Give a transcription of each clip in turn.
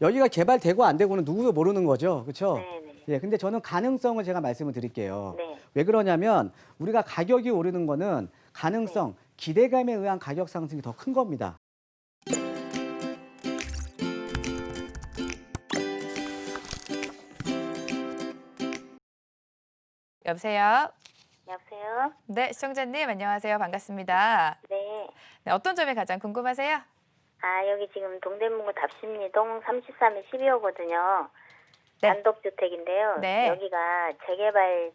여기가 개발되고 안 되고는 누구도 모르는 거죠. 그렇죠? 네네. 예, 근데 저는 가능성을 제가 말씀을 드릴게요. 네. 왜 그러냐면 우리가 가격이 오르는 거는 가능성, 기대감에 의한 가격 상승이 더 큰 겁니다. 여보세요? 여보세요? 네, 시청자님 안녕하세요. 반갑습니다. 네. 네, 어떤 점이 가장 궁금하세요? 아, 여기 지금 동대문구 답심리동 33에 12호거든요. 네. 단독주택인데요. 네. 여기가 재개발이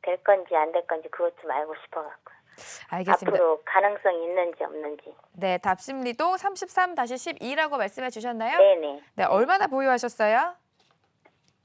될 건지 안 될 건지 그것 좀 알고 싶어갖고요. 알겠습니다. 앞으로 가능성이 있는지 없는지. 네, 답심리동 33-12라고 말씀해 주셨나요? 네네. 네, 얼마나 보유하셨어요?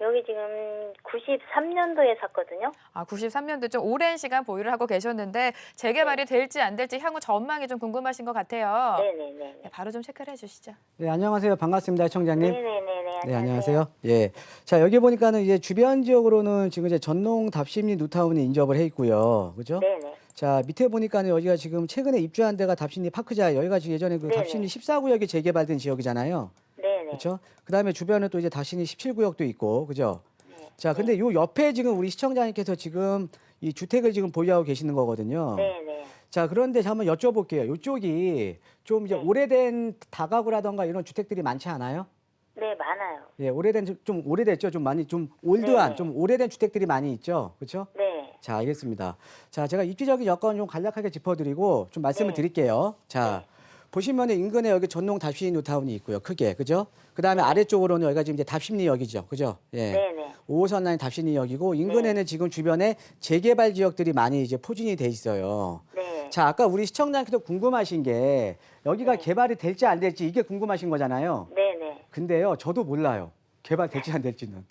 여기 지금 93년도에 샀거든요. 아, 93년도 좀 오랜 시간 보유를 하고 계셨는데 재개발이 될지 안 될지 향후 전망이 좀 궁금하신 것 같아요. 네네네. 네, 바로 좀 체크를 해주시죠. 네, 안녕하세요. 반갑습니다, 청장님. 네네네네. 네, 안녕하세요. 예. 자, 여기 보니까는 이제 주변 지역으로는 지금 이제 전농 답심리 뉴타운이 인접을 해 있고요. 그죠? 네네. 자, 밑에 보니까는 여기가 지금 최근에 입주한 데가 답심리 파크자, 여기가 지금 예전에 그 네네. 답심리 14구역이 재개발된 지역이잖아요. 네네. 그렇죠? 그다음에 주변에 또 이제 답심리 17구역도 있고. 그죠? 네. 자, 근데 요 옆에 지금 우리 시청자님께서 지금 이 주택을 지금 보유하고 계시는 거거든요. 네네. 자, 그런데 한번 여쭤볼게요. 이쪽이 좀 이제 네. 오래된 다가구라던가 이런 주택들이 많지 않아요? 네, 많아요. 예, 오래된 좀 오래됐죠. 좀 많이 좀 올드한 네네. 좀 오래된 주택들이 많이 있죠. 그렇죠? 네. 자, 알겠습니다. 자, 제가 입지적인 여건 좀 간략하게 짚어드리고 좀 말씀을 네. 드릴게요. 자, 네. 보시면은 인근에 여기 전농 답심리 뉴타운이 있고요. 크게, 그죠? 그 다음에 아래쪽으로는 여기가 지금 이제 답심리역이죠. 그죠? 예. 네네. 5호선 라인 답심리역이고 인근에는 지금 주변에 재개발 지역들이 많이 이제 포진이 돼 있어요. 네. 자, 아까 우리 시청자님께서 궁금하신 게 여기가 네. 개발이 될지 안 될지 이게 궁금하신 거잖아요. 네네. 근데요, 저도 몰라요. 개발될지 안 될지는.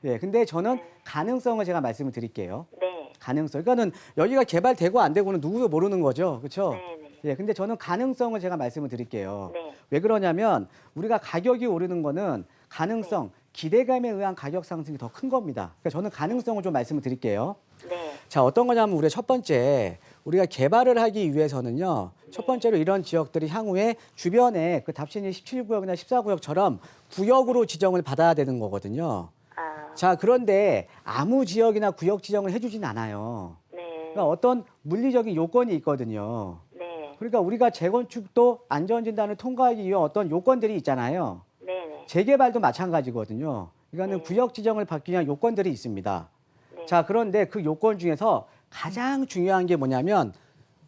예, 근데 저는 네. 가능성을 제가 말씀을 드릴게요. 네. 가능성. 그러니까는 여기가 개발되고 안 되고는 누구도 모르는 거죠. 그렇죠? 네네. 예, 근데 저는 가능성을 제가 말씀을 드릴게요. 네. 왜 그러냐면 우리가 가격이 오르는 거는 가능성, 기대감에 의한 가격 상승이 더 큰 겁니다. 그러니까 저는 가능성을 좀 말씀을 드릴게요. 네. 자, 어떤 거냐면 우리가 첫 번째, 우리가 개발을 하기 위해서는요. 첫 번째로 이런 지역들이 향후에 주변에 그 답심리 17구역이나 14구역처럼 구역으로 지정을 받아야 되는 거거든요. 아. 자, 그런데 아무 지역이나 구역 지정을 해주진 않아요. 네. 그러니까 어떤 물리적인 요건이 있거든요. 네. 그러니까 우리가 재건축도 안전진단을 통과하기 위한 어떤 요건들이 있잖아요. 네네. 재개발도 마찬가지거든요. 이거는 네. 구역 지정을 받기 위한 요건들이 있습니다. 네. 자, 그런데 그 요건 중에서 가장 중요한 게 뭐냐면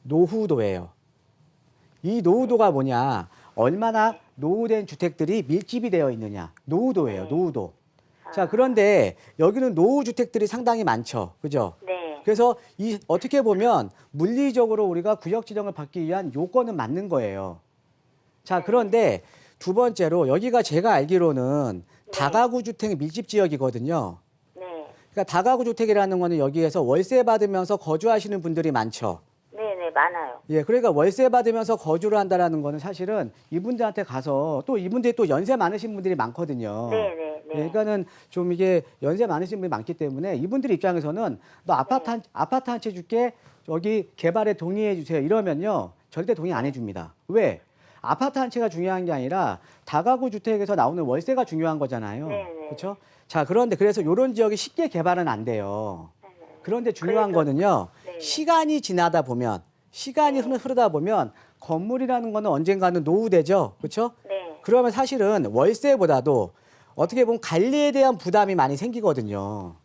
노후도예요. 이 노후도가 뭐냐? 얼마나 노후된 주택들이 밀집이 되어 있느냐. 노후도예요. 네. 노후도. 자, 그런데 여기는 노후 주택들이 상당히 많죠. 그죠? 네. 그래서 이 어떻게 보면 물리적으로 우리가 구역 지정을 받기 위한 요건은 맞는 거예요. 자, 그런데 두 번째로 여기가 제가 알기로는 다가구 주택 밀집 지역이거든요. 네. 그러니까 다가구 주택이라는 거는 여기에서 월세 받으면서 거주하시는 분들이 많죠. 네네. 많아요. 예, 그러니까 월세 받으면서 거주를 한다라는 거는 사실은 이분들한테 가서 또 이분들이 또 연세 많으신 분들이 많거든요. 네네. 네. 예, 그러니까는 좀 이게 연세 많으신 분이 많기 때문에 이분들 입장에서는 너 아파트 한 채 줄게 여기 개발에 동의해 주세요 이러면요 절대 동의 안 해줍니다. 왜? 아파트 한 채가 중요한 게 아니라 다가구 주택에서 나오는 월세가 중요한 거잖아요. 네네. 그렇죠? 자, 그런데 그래서 이런 지역이 쉽게 개발은 안 돼요. 그런데 중요한 그래서- 거는요 네. 시간이 지나다 보면 시간이 흐르다 보면 건물이라는 거는 언젠가는 노후되죠. 그렇죠? 네. 그러면 사실은 월세보다도 어떻게 보면 관리에 대한 부담이 많이 생기거든요.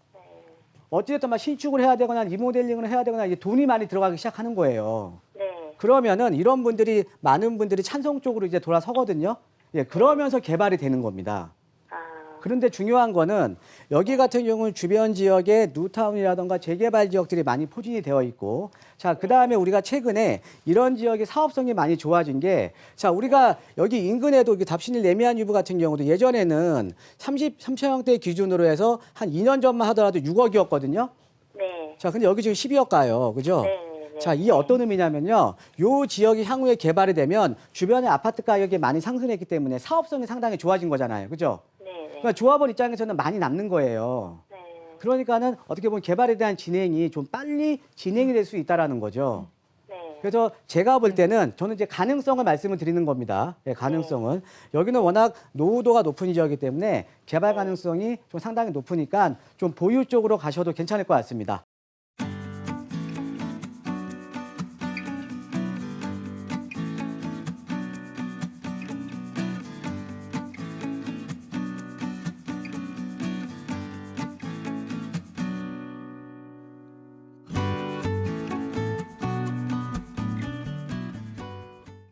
어찌됐든 막 신축을 해야 되거나 리모델링을 해야 되거나 이제 돈이 많이 들어가기 시작하는 거예요. 네. 그러면은 이런 분들이 많은 분들이 찬성 쪽으로 이제 돌아서거든요. 예, 그러면서 개발이 되는 겁니다. 아. 그런데 중요한 거는 여기 같은 경우는 주변 지역에 뉴타운이라던가 재개발 지역들이 많이 포진이 되어 있고 자, 그다음에 우리가 최근에 이런 지역의 사업성이 많이 좋아진 게 자, 우리가 여기 인근에도 답신일 레미안 유브 같은 경우도 예전에는 33평형대 기준으로 해서 한 2년 전만 하더라도 6억이었거든요. 네. 자, 근데 여기 지금 12억 가요. 그죠? 네. 자, 이게 어떤 의미냐면요. 요 지역이 향후에 개발이 되면 주변의 아파트 가격이 많이 상승했기 때문에 사업성이 상당히 좋아진 거잖아요. 그죠? 네. 그러니까 조합원 입장에서는 많이 남는 거예요. 네. 그러니까는 어떻게 보면 개발에 대한 진행이 좀 빨리 진행이 될 수 있다라는 거죠. 네. 그래서 제가 볼 때는 저는 이제 가능성을 말씀을 드리는 겁니다. 예, 가능성은. 여기는 워낙 노후도가 높은 지역이기 때문에 개발 가능성이 좀 상당히 높으니까 좀 보유 쪽으로 가셔도 괜찮을 것 같습니다.